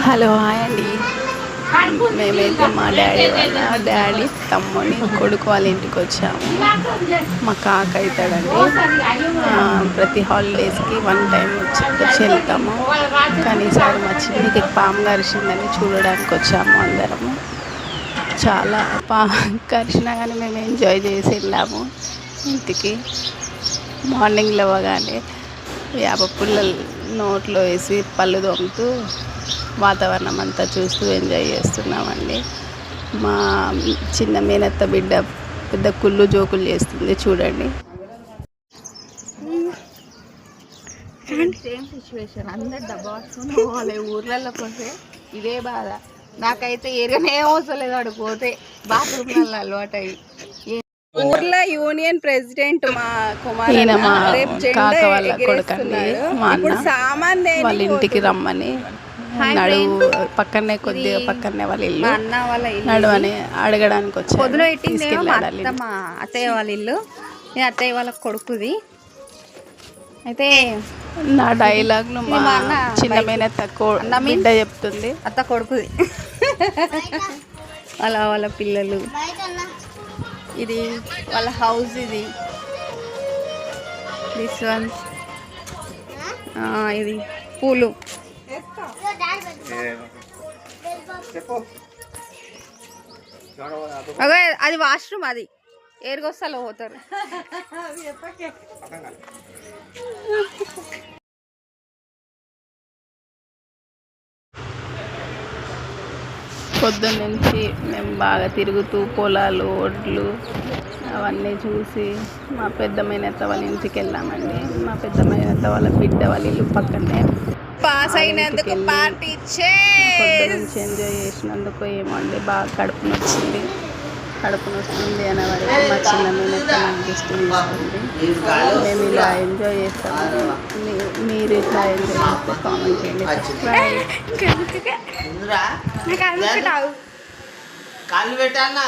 Hello hi అండి. మేమైతే మా డాడీ తమ్ముని కొడుకు వాళ్ళ ఇంటికి వచ్చాము. మా కాక అవుతాడండి. ప్రతి హాలిడేస్కి 1 టైం వచ్చి వెళ్తాము. కానీ ఈసారి మా చిన్నికి పాము కరిచిందని చూడడానికి వచ్చాము అందరము. చాలా కరిచినా కానీ మేము ఎంజాయ్ చేసి వెళ్ళాము ఇంటికి. మార్నింగ్ లేవగానే వేప పుల్లలు నోట్లో వేసి పళ్ళు తోముతూ వాతావరణం అంతా చూస్తూ ఎంజాయ్ చేస్తున్నామండి. మా చిన్న మేనత్త బిడ్డ పెద్ద కుళ్ళు జోకులు చేస్తుంది చూడండి. సేమ్ సిచ్యువేషన్, అందరు డబ్బా పట్టుకుని పోవాలి ఊర్లలోకి వస్తే ఇదే బాధ. నాకైతే ఏరియానే అవసరం వాడు పోతే బాత్రూమ్లలో అలవాటు అయ్యి. ఊర్లో యూనియన్ ప్రెసిడెంట్ మా కుమార్ కాక వాళ్ళ కొడుకండి. మా అన్న వాళ్ళ ఇంటికి రమ్మని నడువు పక్కనే కొద్దిగా పక్కనే వాళ్ళ ఇల్లు అన్న వాళ్ళ నడువని అడగడానికి వచ్చి పొద్దున పెట్టిందేమో మా అత్తయ్య వాళ్ళ ఇల్లు, నేను అత్తయ్య వాళ్ళ కొడుకుది. అయితే నా డైలాగ్ ను మా చిన్నమైన బిడ్డ చెప్తుంది, అత్త కొడుకుది. వాళ్ళ పిల్లలు, ఇది వాళ్ళ హౌస్, ఇది దిస్ వన్, ఇది పూలు. అదే అది వాష్రూమ్, అది ఏరుగొస్తాలో పోతారు. పొద్దున్న నుంచి మేము బాగా తిరుగుతూ పొలాలు, ఒడ్లు అవన్నీ చూసి మా పెద్ద మేనత్త వాళ్ళ ఇంటికి వెళ్ళామండి. మా పెద్ద మేనత్త వాళ్ళ బిడ్డ వాళ్ళ ఇల్లు పక్కనే. పాస్ అయినందుకు పార్టీ పొద్దు నుంచి ఎంజాయ్ చేసినందుకు ఏమో అండి బాగా కడుపు నొస్తుంది అనే వరకు మా చిన్న మేనత్త నాకు గిఫ్ట్ తీసుకుంది. మేము ఇలా ఎంజాయ్ చేస్తాము. మీరు ఇట్లా ఎంజాయ్ చేస్తే కామెంట్ చేయండి. కాలు పెట్టాలా.